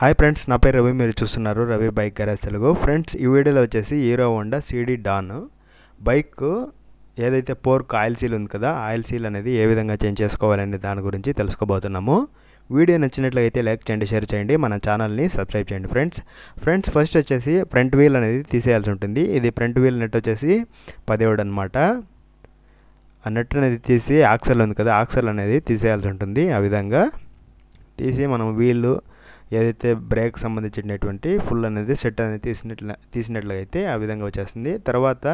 Hi friends, నా పేరు రవి. మీరు చూస్తున్నారు Ravi bike garage Telugu. Friends, ఈ వీడియోలో వచ్చేసి Hero Honda CD Dawn bike ఏదైతే పోర్క్ ఆయిల్ సీల్ ఉంది కదా, ఆయిల్ సీల్ అనేది ఏ విధంగా చేంజ్ చేసుకోవాలనే దాని గురించి తెలుసుకోబోతున్నాము. వీడియో నచ్చినట్లయితే లైక్ చేయండి, షేర్ చేయండి, మన ఛానల్ని సబ్స్క్రైబ్ చేయండి. ఫ్రెండ్స్ ఫస్ట్ వచ్చేసి ఫ్రంట్ వీల్ అనేది తీసేయాల్సి ఉంటుంది. ఇది ఫ్రంట్ వీల్ నెట్ వచ్చేసి 17 అనమాట. ఆ నెట్ అనేది తీసి ఆక్సల్ ఉంది కదా, ఆక్సల్ అనేది తీసేయాల్సి ఉంటుంది. ఆ విధంగా తీసి మనం వీళ్ళు ఏదైతే బ్రేక్ సంబంధించినటువంటి ఫుల్ అనేది సెట్ అనేది తీసినట్లయితే ఆ విధంగా వచ్చేస్తుంది. తర్వాత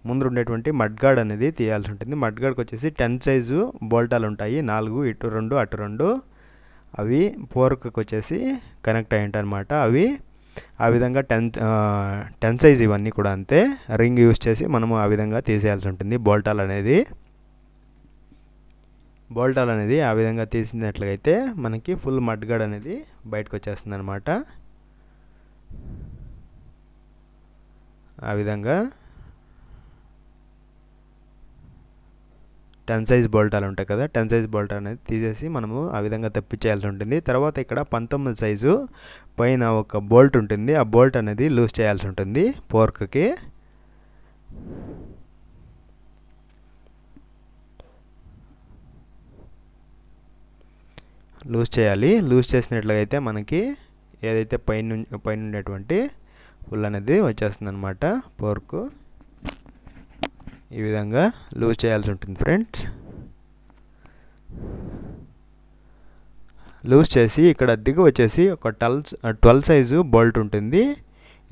ముందు ఉండేటువంటి మడ్గార్డ్ అనేది తీయాల్సి ఉంటుంది. మడ్గార్డ్కి వచ్చేసి 10 సైజు బోల్టాలు ఉంటాయి, 4 ఇటు 2 అటు 2. అవి పోర్క్కి వచ్చేసి కనెక్ట్ అయ్యి ఉంటాయి అనమాట. అవి ఆ విధంగా 10 సైజ్ ఇవన్నీ కూడా అంతే. రింగ్ యూస్ చేసి మనము ఆ విధంగా తీసేయాల్సి ఉంటుంది. బోల్టాలు అనేది ఆ విధంగా తీసినట్లయితే మనకి ఫుల్ మడ్గార్డ్ అనేది బయటకు వచ్చేస్తుంది అనమాట. ఆ విధంగా 10 సైజ్ బోల్టాలు ఉంటాయి కదా, 10 సైజ్ బోల్ట్ అనేది తీసేసి మనము ఆ విధంగా తప్పించేయాల్సి ఉంటుంది. తర్వాత ఇక్కడ 19 సైజు పైన ఒక బోల్ట్ ఉంటుంది. ఆ బోల్ట్ అనేది లూజ్ చేయాల్సి ఉంటుంది. పోర్క్కి లూజ్ చేయాలి. లూజ్ చేసినట్లయితే మనకి ఏదైతే పైన ఉండేటువంటి ఫుల్ అనేది వచ్చేస్తుంది అనమాట. పోర్కు ఈ విధంగా లూజ్ చేయాల్సి ఉంటుంది. ఫ్రెండ్స్, లూజ్ చేసి ఇక్కడ దిగు వచ్చేసి ఒక 12 సైజు బోల్ట్ ఉంటుంది.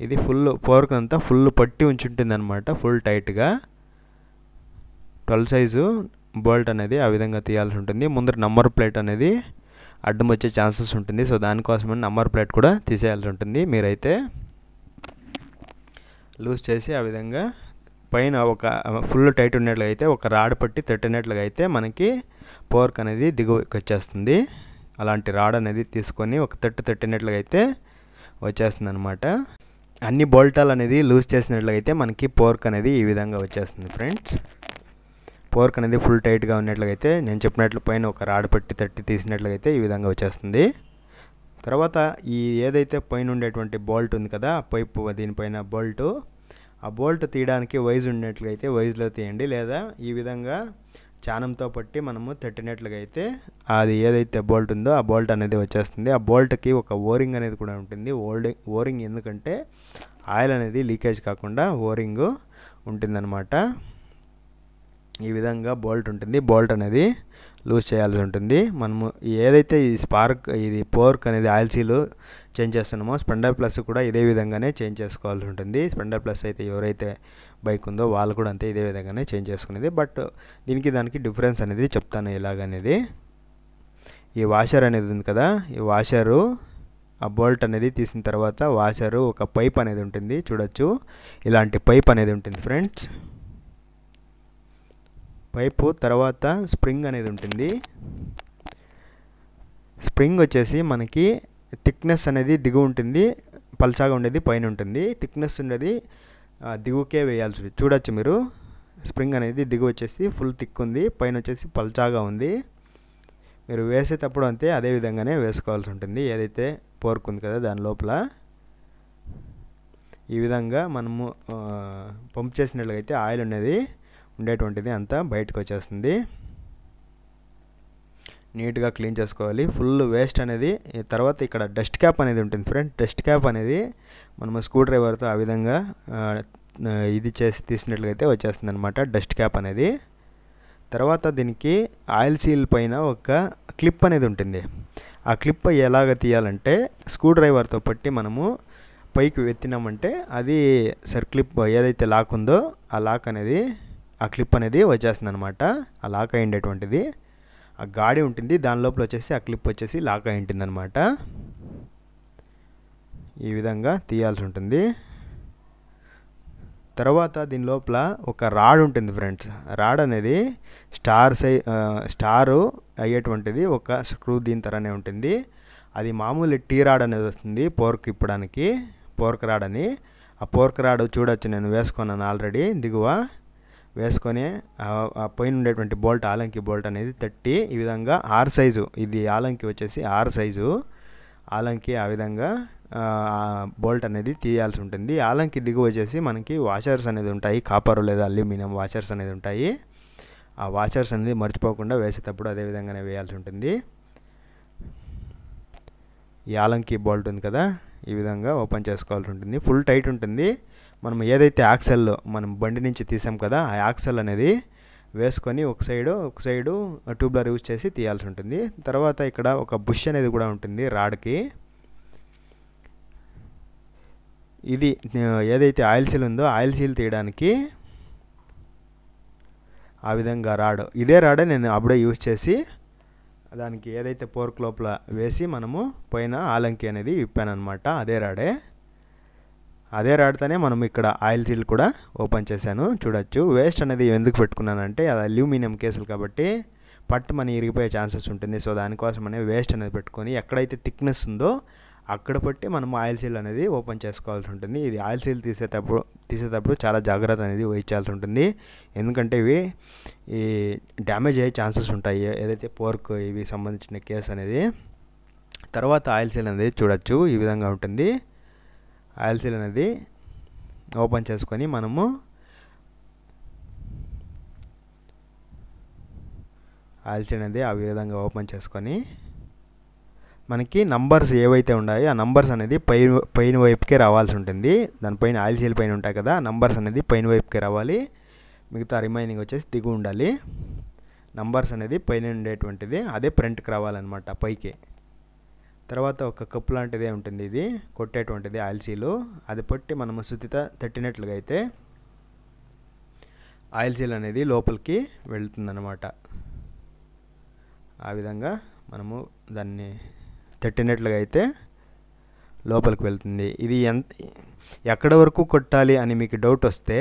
ఇది ఫుల్ పోర్క్ అంతా ఫుల్ పట్టి ఉంచుంటుంది అనమాట, ఫుల్ టైట్గా. 12 సైజు బోల్ట్ అనేది ఆ విధంగా తీయాల్సి ఉంటుంది. ముందర నంబర్ ప్లేట్ అనేది అడ్డం వచ్చే ఛాన్సెస్ ఉంటుంది. సో దానికోసమని నంబర్ ప్లేట్ కూడా తీసేయాల్సి ఉంటుంది. మీరైతే లూజ్ చేసి ఆ విధంగా పైన ఒక ఫుల్ టైట్ ఉన్నట్లయితే ఒక రాడ్ పట్టి తట్టినట్లుగా అయితే మనకి పోర్క్ అనేది దిగువకి వచ్చేస్తుంది. అలాంటి రాడ్ అనేది తీసుకొని ఒక తట్టినట్లుగా అయితే వచ్చేస్తుంది అనమాట. అన్ని బోల్టాలు అనేది లూజ్ చేసినట్లయితే మనకి పోర్క్ అనేది ఈ విధంగా వచ్చేస్తుంది. ఫ్రెండ్స్, పోర్క్ అనేది ఫుల్ టైట్గా ఉన్నట్లయితే నేను చెప్పినట్లు పైన ఒక రాడ్ పట్టి తట్టి తీసినట్లయితే ఈ విధంగా వచ్చేస్తుంది. తర్వాత ఈ ఏదైతే పైన ఉండేటువంటి బోల్ట్ ఉంది కదా, పైపు దీనిపైన బోల్టు, ఆ బోల్ట్ తీయడానికి వైజ్ ఉన్నట్లయితే వైజ్లో తీయండి, లేదా ఈ విధంగా చానంతో పట్టి మనము తట్టినట్లుగా అయితే అది ఏదైతే బోల్ట్ ఉందో ఆ బోల్ట్ అనేది వచ్చేస్తుంది. ఆ బోల్ట్కి ఒక ఓరింగ్ అనేది కూడా ఉంటుంది. ఓరింగ్ ఎందుకంటే ఆయిల్ అనేది లీకేజ్ కాకుండా ఓరింగ్ ఉంటుందన్నమాట. ఈ విధంగా బోల్ట్ ఉంటుంది. బోల్ట్ అనేది లూజ్ చేయాల్సి ఉంటుంది. మనము ఏదైతే ఇది పోర్క్ అనేది ఆయిల్ సీలు చేంజ్ చేస్తున్నామో స్ప్లెండర్ ప్లస్ కూడా ఇదే విధంగానే చేంజ్ చేసుకోవాల్సి ఉంటుంది. స్ప్లెండర్ ప్లస్ అయితే ఎవరైతే బైక్ ఉందో వాళ్ళు కూడా అంతే ఇదే విధంగానే చేంజ్ చేసుకునేది. బట్ దానికి డిఫరెన్స్ అనేది చెప్తాను ఎలాగనేది. ఈ వాషర్ అనేది ఉంది కదా, ఈ వాషరు ఆ బోల్ట్ అనేది తీసిన తర్వాత వాషరు ఒక పైప్ అనేది ఉంటుంది, చూడొచ్చు. ఇలాంటి పైప్ అనేది ఉంటుంది. ఫ్రెండ్స్, పైపు తర్వాత స్ప్రింగ్ అనేది ఉంటుంది. స్ప్రింగ్ వచ్చేసి మనకి థిక్నెస్ అనేది దిగు ఉంటుంది, పల్చాగా ఉండేది పైన ఉంటుంది. థిక్నెస్ ఉండేది దిగుకే వేయాల్సి చూడొచ్చు మీరు. స్ప్రింగ్ అనేది దిగు వచ్చేసి ఫుల్ థిక్ ఉంది, పైన వచ్చేసి పల్చాగా ఉంది. మీరు వేసేటప్పుడు అంతే అదే విధంగానే వేసుకోవాల్సి ఉంటుంది. ఏదైతే పోర్క్ ఉంది కదా దాని లోపల ఈ విధంగా మనము పంప్ చేసినట్లయితే ఆయిల్ అనేది ఉండేటువంటిది అంతా బయటకు వచ్చేస్తుంది. నీట్గా క్లీన్ చేసుకోవాలి. ఫుల్ వేస్ట్ అనేది. తర్వాత ఇక్కడ డస్ట్ క్యాప్ అనేది ఉంటుంది. ఫ్రెండ్, డస్ట్ క్యాప్ అనేది మనము స్క్రూ డ్రైవర్తో ఆ విధంగా ఇది చేసి తీసినట్లయితే వచ్చేస్తుంది అనమాట డస్ట్ క్యాప్ అనేది. తర్వాత దీనికి ఆయిల్ సీల్ పైన ఒక క్లిప్ అనేది ఉంటుంది. ఆ క్లిప్ ఎలాగ తీయాలంటే స్క్రూ డ్రైవర్తో పట్టి మనము పైకి ఎత్తినామంటే అది క్లిప్ ఏదైతే లాక్ ఉందో ఆ లాక్ అనేది ఆ క్లిప్ అనేది వచ్చేస్తుంది అనమాట. ఆ లాక్ అయి ఉండేటువంటిది ఆ గాడి ఉంటుంది, దాని లోపల వచ్చేసి ఆ క్లిప్ వచ్చేసి లాక్ అయి ఉంటుంది అనమాట. ఈ విధంగా తీయాల్సి ఉంటుంది. తర్వాత దీని లోపల ఒక రాడ్ ఉంటుంది. ఫ్రెండ్స్, రాడ్ అనేది స్టారు అయ్యేటువంటిది ఒక స్క్రూ దీని తరనే ఉంటుంది. అది మామూలు టీ రాడ్ అనేది వస్తుంది పోర్క్ ఇప్పడానికి, పోర్క్ రాడ్ అని. ఆ పోర్క్ రాడ్ చూడొచ్చు, నేను వేసుకున్నాను ఆల్రెడీ. దిగువ వేసుకొని ఆ పైన ఉండేటువంటి బోల్ట్, ఆలంకి బోల్ట్ అనేది తట్టి ఈ విధంగా 6 సైజు, ఇది ఆలంకి వచ్చేసి 6 సైజు, ఆలంకి ఆ విధంగా బోల్ట్ అనేది తీయాల్సి ఉంటుంది. ఆలంకి దిగువ వచ్చేసి మనకి వాషర్స్ అనేది ఉంటాయి, కాపర్ లేదా అల్యూమినియం వాషర్స్ అనేది ఉంటాయి. ఆ వాషర్స్ అనేది మర్చిపోకుండా వేసేటప్పుడు అదే విధంగానే వేయాల్సి ఉంటుంది. ఈ ఆలంకి బోల్ట్ ఉంది కదా, ఈ విధంగా ఓపెన్ చేసుకోవాల్సి ఉంటుంది. ఫుల్ టైట్ ఉంటుంది. మనం ఏదైతే యాక్సెల్ మనం బండి నుంచి తీసాం కదా, ఆ యాక్సెల్ అనేది వేసుకొని ఒక సైడు ట్యూబ్లర్ యూజ్ చేసి తీయాల్సి ఉంటుంది. తర్వాత ఇక్కడ ఒక బుష్ అనేది కూడా ఉంటుంది రాడ్కి. ఇది ఏదైతే ఆయిల్ సీల్ ఉందో ఆయిల్ సీల్ తీయడానికి ఆ విధంగా రాడ్, ఇదే రాడే నేను అప్పుడే యూజ్ చేసి దానికి ఏదైతే పోర్క్ లోపల వేసి మనము పైన ఆలంకి అనేది విప్పాను అనమాట. అదే రాడ్తోనే మనం ఇక్కడ ఆయిల్ సీల్ కూడా ఓపెన్ చేశాను. చూడొచ్చు. వేస్ట్ అనేది ఎందుకు పెట్టుకున్నానంటే అది అల్యూమినియం కేసులు కాబట్టి పట్టుమని ఇరిగిపోయే ఛాన్సెస్ ఉంటుంది. సో దానికోసమనే వేస్ట్ అనేది పెట్టుకొని ఎక్కడైతే థిక్నెస్ ఉందో అక్కడ పట్టి మనం ఆయిల్ సీల్ అనేది ఓపెన్ చేసుకోవాల్సి ఉంటుంది. ఇది ఆయిల్ సీల్ తీసేటప్పుడు చాలా జాగ్రత్త అనేది వహించాల్సి ఉంటుంది. ఎందుకంటే ఇవి ఈ డ్యామేజ్ అయ్యే ఛాన్సెస్ ఉంటాయి, ఏదైతే పోర్క్ ఇవి సంబంధించిన కేస్ అనేది. తర్వాత ఆయిల్ సీల్ అనేది చూడొచ్చు, ఈ విధంగా ఉంటుంది. ఆయిల్ సీల్ అనేది ఓపెన్ చేసుకొని మనము ఆయిల్ సీల్ అనేది ఆ విధంగా ఓపెన్ చేసుకొని మనకి నంబర్స్ ఏవైతే ఉన్నాయో ఆ నంబర్స్ అనేది పైన వైపుకే రావాల్సి ఉంటుంది. దానిపైన ఆయిల్ సీల్ పైన ఉంటాయి కదా, నంబర్స్ అనేది పైన వైపుకే రావాలి. మిగతా రిమైనింగ్ వచ్చేసి దిగు ఉండాలి. నంబర్స్ అనేది పైన ఉండేటువంటిది అదే ఫ్రంట్కి రావాలన్నమాట, పైకి. తర్వాత ఒక కప్పు లాంటిదే ఉంటుంది, ఇది కొట్టేటువంటిది ఆయిల్ సీలు. అది పట్టి మనము సుత్తితో తట్టినట్లుగా అయితే ఆయిల్ సీల్ అనేది లోపలికి వెళ్తుందన్నమాట. ఆ విధంగా మనము దాన్ని తట్టినట్లుగా అయితే లోపలికి వెళ్తుంది. ఇది ఎక్కడ వరకు కొట్టాలి అని మీకు డౌట్ వస్తే,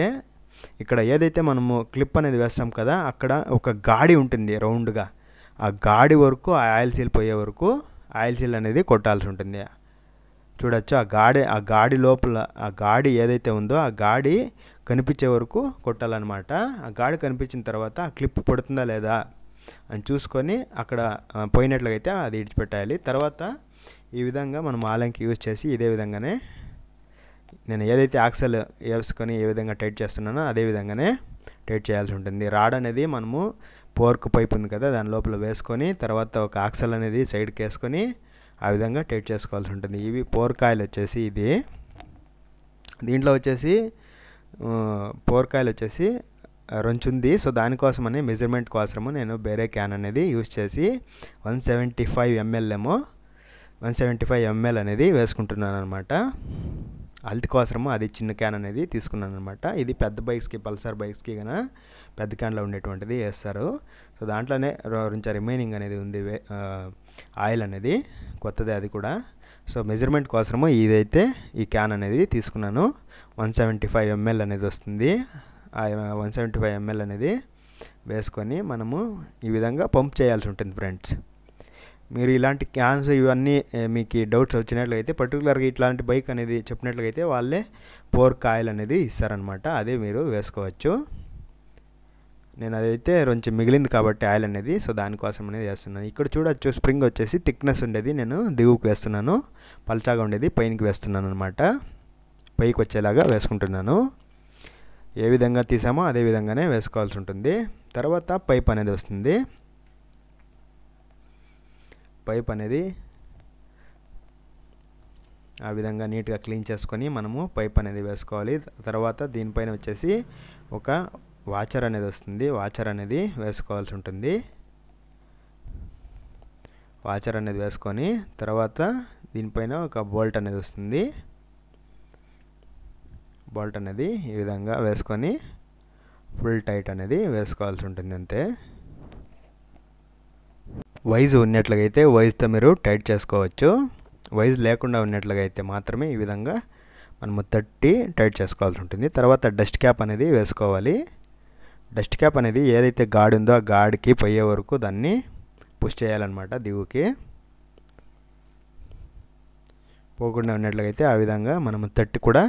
ఇక్కడ ఏదైతే మనము క్లిప్ అనేది వేస్తాం కదా, అక్కడ ఒక గాడి ఉంటుంది రౌండ్గా. ఆ గాడి వరకు ఆ ఆయిల్ సీల్ పోయే వరకు ఆయిల్ సీల్ అనేది కొట్టాల్సి ఉంటుంది. చూడొచ్చు. ఆ గాడి లోపల ఆ గాడి ఏదైతే ఉందో ఆ గాడి కనిపించే వరకు కొట్టాలన్నమాట. ఆ గాడి కనిపించిన తర్వాత ఆ క్లిప్ పడుతుందా లేదా అని చూసుకొని అక్కడ పోయినట్లయితే అది ఇడిచిపెట్టాలి. తర్వాత ఈ విధంగా మనం ఆలంకి యూజ్ చేసి ఇదే విధంగానే నేను ఏదైతే యాక్సెల్ వేసుకొని ఏ విధంగా టైట్ చేస్తున్నానో అదే విధంగానే టైట్ చేయాల్సి ఉంటుంది. రాడ్ అనేది మనము పోర్క్ పైప్ ఉంది కదా, దాని లోపల వేసుకొని తర్వాత ఒక యాక్సెల్ అనేది సైడ్కి వేసుకొని ఆ విధంగా టైట్ చేసుకోవాల్సి ఉంటుంది. ఇవి పోర్క్ ఆయిల్ వచ్చేసి ఇది. దీంట్లో వచ్చేసి పోర్క్ ఆయిల్ వచ్చేసి రొంచుంది. సో దానికోసమని మెజర్మెంట్ కోసము నేను వేరే క్యాన్ అనేది యూజ్ చేసి 175 ml అనేది వేసుకుంటున్నాను అనమాట. హెల్త్ కోసము అది చిన్న క్యాన్ అనేది తీసుకున్నాను అనమాట. ఇది పెద్ద బైక్స్కి, పల్సర్ బైక్స్కి కన్నా పెద్ద క్యాన్లో ఉండేటువంటిది వేస్తారు. సో దాంట్లోనే కొంచెం రిమైనింగ్ అనేది ఉంది ఆయిల్ అనేది, కొత్తది అది కూడా. సో మెజర్మెంట్ కోసము ఇదైతే ఈ క్యాన్ అనేది తీసుకున్నాను. 175 ml అనేది వస్తుంది. ఆ 175 ml అనేది వేసుకొని మనము ఈ విధంగా పంప్ చేయాల్సి ఉంటుంది ఫ్రెండ్స్. మీరు ఇలాంటి క్యాన్స్ ఇవన్నీ మీకు డౌట్స్ వచ్చినట్లయితే పర్టికులర్గా ఇట్లాంటి బైక్ అనేది చెప్పినట్లయితే వాళ్ళే పోర్క్ ఆయిల్ అనేది ఇస్తారనమాట, అదే మీరు వేసుకోవచ్చు. నేను అదైతే కొంచెం మిగిలింది కాబట్టి ఆయిల్ అనేది, సో దానికోసం అనేది వేస్తున్నాను. ఇక్కడ చూడొచ్చు, స్ప్రింగ్ వచ్చేసి థిక్నెస్ ఉండేది నేను దిగువకు వేస్తున్నాను, పల్చాగా ఉండేది పైనకి వేస్తున్నాను అనమాట. పైకి వచ్చేలాగా వేసుకుంటున్నాను. ఏ విధంగా తీసామో అదే విధంగానే వేసుకోవాల్సి ఉంటుంది. తర్వాత పైప్ అనేది వస్తుంది. పైప్ అనేది ఆ విధంగా నీట్గా క్లీన్ చేసుకొని మనము పైప్ అనేది వేసుకోవాలి. తర్వాత దీనిపైన వచ్చేసి ఒక వాచర్ అనేది వస్తుంది. వాచర్ అనేది వేసుకోవాల్సి ఉంటుంది. వాచర్ అనేది వేసుకొని తర్వాత దీనిపైన ఒక బోల్ట్ అనేది వస్తుంది. బోల్ట్ అనేది ఈ విధంగా వేసుకొని ఫుల్ టైట్ అనేది వేసుకోవాల్సి ఉంటుంది అంతే. వైజ్ ఉన్నట్లయితే వైజ్తో మీరు టైట్ చేసుకోవచ్చు. వైజ్ లేకుండా ఉన్నట్లయితే మాత్రమే ఈ విధంగా మనము టైట్ చేసుకోవాల్సి ఉంటుంది. తర్వాత డస్ట్ క్యాప్ అనేది వేసుకోవాలి. డస్ట్ క్యాప్ అనేది ఏదైతే గాడి ఉందో ఆ గాడికి పోయే వరకు దాన్ని పుష్ చేయాలన్నమాట దిగుకి. పోకుండా ఉన్నట్లయితే ఆ విధంగా మనము కూడా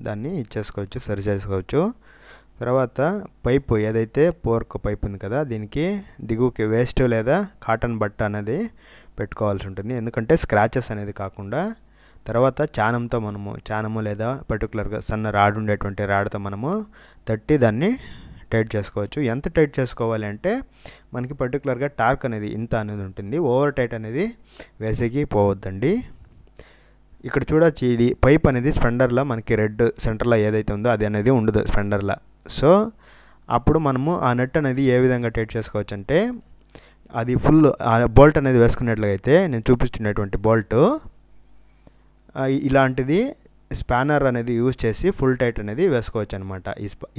దాన్ని ఇచ్చేసుకోవచ్చు, సరి చేసుకోవచ్చు. తర్వాత పైపు ఏదైతే పోర్క్ పైప్ ఉంది కదా, దీనికి దిగువకి వేస్ట్ లేదా కాటన్ బట్ట అనేది పెట్టుకోవాల్సి ఉంటుంది, ఎందుకంటే స్క్రాచెస్ అనేది కాకుండా. తర్వాత చానము లేదా పర్టికులర్గా సన్న రాడ్ ఉండేటువంటి రాడ్తో మనము తట్టి దాన్ని టైట్ చేసుకోవచ్చు. ఎంత టైట్ చేసుకోవాలి అంటే మనకి పర్టికులర్గా టార్క్ అనేది ఇంత అనేది ఉంటుంది, ఓవర్ టైట్ అనేది వేసేకి పోవద్దండి. ఇక్కడ చూడొచ్చు, ఇది పైప్ అనేది స్పెండర్లో మనకి రెడ్ సెంటర్లో ఏదైతే ఉందో అది అనేది ఉండదు స్పెండర్లో. సో అప్పుడు మనము ఆ నట్ అనేది ఏ విధంగా టైట్ చేసుకోవచ్చు అంటే, అది ఫుల్ బోల్ట్ అనేది వేసుకున్నట్లయితే నేను చూపిస్తున్నటువంటి బోల్ట్ ఇలాంటిది స్పానర్ అనేది యూజ్ చేసి ఫుల్ టైట్ అనేది వేసుకోవచ్చు అనమాట.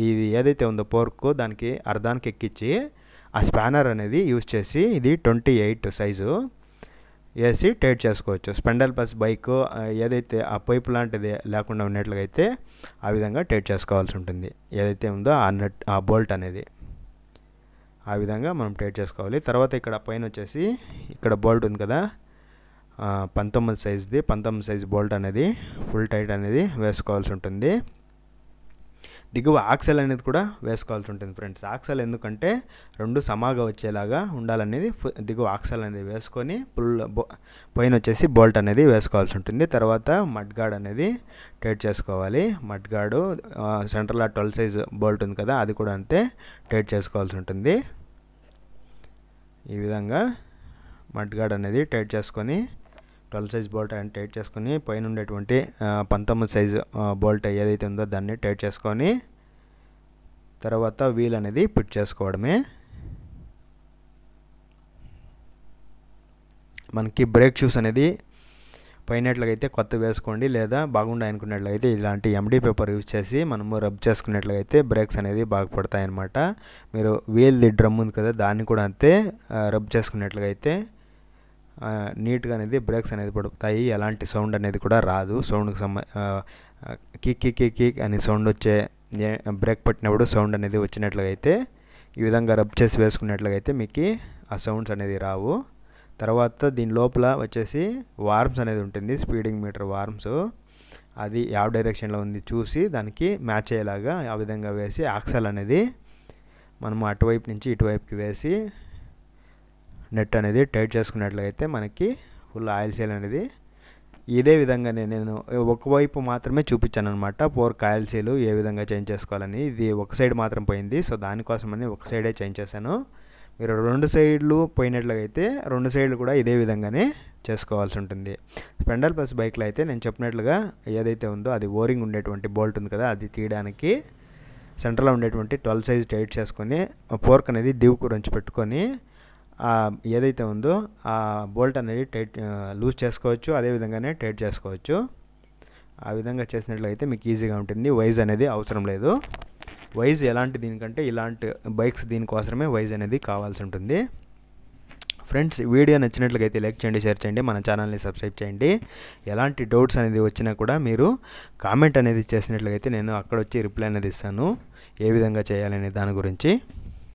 ఇది ఏదైతే ఉందో పోర్క్ దానికి అర్ధానికి ఎక్కించి ఆ స్పానర్ అనేది యూజ్ చేసి ఇది 28 సైజు వేసి టైట్ చేసుకోవచ్చు. స్పెండల్ ప్లస్ బైక్ ఏదైతే ఆ పైప్ లాంటిది లేకుండా ఉన్నట్లయితే ఆ విధంగా టైట్ చేసుకోవాల్సి ఉంటుంది. ఏదైతే ఉందో ఆ బోల్ట్ అనేది ఆ విధంగా మనం టైట్ చేసుకోవాలి. తర్వాత ఇక్కడ పైన వచ్చేసి ఇక్కడ బోల్ట్ ఉంది కదా, 19 సైజ్ది 19 సైజ్ బోల్ట్ అనేది ఫుల్ టైట్ అనేది వేసుకోవాల్సి ఉంటుంది. దిగువ ఆక్సెల్ అనేది కూడా వేసుకోవాల్సి ఉంటుంది ఫ్రెండ్స్. ఆక్సెల్ ఎందుకంటే రెండు సమాగా వచ్చేలాగా ఉండాలనేది దిగువ ఆక్సెల్ అనేది వేసుకొని పైన వచ్చేసి బోల్ట్ అనేది వేసుకోవాల్సి ఉంటుంది. తర్వాత మడ్ గార్డ్ అనేది టైట్ చేసుకోవాలి. మడ్ గార్డు సెంటర్లో 12 సైజ్ బోల్ట్ ఉంది కదా, అది కూడా అంతే టైట్ చేసుకోవాల్సి ఉంటుంది. ఈ విధంగా మడ్ గార్డ్ అనేది టైట్ చేసుకొని 12 సైజ్ బోల్ట్ అని టైట్ చేసుకొని పైన ఉండేటువంటి 19 సైజు బోల్ట్ ఏదైతే ఉందో దాన్ని టైట్ చేసుకొని తర్వాత వీల్ అనేది ఫిట్ చేసుకోవడమే. మనకి బ్రేక్ షూస్ అనేది పైనట్లయితే కొత్త వేసుకోండి, లేదా బాగుండాయి అనుకున్నట్లయితే ఇలాంటి ఎండి పేపర్ యూజ్ చేసి మనము రబ్ చేసుకున్నట్లయితే బ్రేక్స్ అనేది బాగా పడతాయి అన్నమాట. మీరు వీల్ది డ్రమ్ ఉంది కదా, దాన్ని కూడా అంతే రబ్ చేసుకున్నట్లయితే నీట్గా అనేది బ్రేక్స్ అనేది పడుతాయి. ఎలాంటి సౌండ్ అనేది కూడా రాదు. సౌండ్కి కిక్ కిక్ కిక్ అని సౌండ్ వచ్చే బ్రేక్ పట్టినప్పుడు సౌండ్ అనేది వచ్చినట్లయితే ఈ విధంగా రబ్ చేసి వేసుకున్నట్లయితే మీకు ఆ సౌండ్స్ అనేది రావు. తర్వాత దీని లోపల వచ్చేసి వార్మ్స్ అనేది ఉంటుంది, స్పీడింగ్ మీటర్ వార్మ్స్. అది ಯಾವ డైరెక్షన్లో ఉంది చూసి దానికి మ్యాచ్ అయ్యేలాగా ఆ విధంగా వేసి ఆక్సెల్ అనేది మనము అటువైపు నుంచి ఇటువైపుకి వేసి నెట్ అనేది టైట్ చేసుకున్నట్లయితే మనకి ఫుల్ ఆయిల్ సీల్ అనేది ఇదే విధంగా నేను ఒకవైపు మాత్రమే చూపించాను అనమాట. పోర్క్ ఆయిల్ సీలు ఏ విధంగా చేంజ్ చేసుకోవాలని. ఇది ఒక సైడ్ మాత్రం పోయింది, సో దానికోసమని ఒక సైడే చేంజ్ చేశాను. మీరు 2 సైడ్లు పోయినట్లయితే 2 సైడ్లు కూడా ఇదే విధంగానే చేసుకోవాల్సి ఉంటుంది. స్పెండల్ ప్లస్ బైక్లో అయితే నేను చెప్పినట్లుగా ఏదైతే ఉందో అది ఓరింగ్ ఉండేటువంటి బోల్ట్ ఉంది కదా, అది తీయడానికి సెంటర్లో ఉండేటువంటి 12 సైజ్ టైట్ చేసుకొని పోర్క్ అనేది దిగుకు నుంచి పెట్టుకొని ఏదైతే ఉందో ఆ బోల్ట్ అనేది టైట్ లూజ్ చేసుకోవచ్చు, అదేవిధంగానే టైట్ చేసుకోవచ్చు. ఆ విధంగా చేసినట్లయితే మీకు ఈజీగా ఉంటుంది. వైజ్ అనేది అవసరం లేదు. వైజ్ ఎలాంటి దీనికంటే ఇలాంటి బైక్స్ దీనికోసమే వైజ్ అనేది కావాల్సి ఉంటుంది. ఫ్రెండ్స్, వీడియో నచ్చినట్లయితే లైక్ చేయండి, షేర్ చేయండి, మన ఛానల్ని సబ్స్క్రైబ్ చేయండి. ఎలాంటి డౌట్స్ అనేది వచ్చినా కూడా మీరు కామెంట్ అనేది చేసినట్లయితే నేను అక్కడ వచ్చి రిప్లై అనేది ఇస్తాను, ఏ విధంగా చేయాలనే దాని గురించి.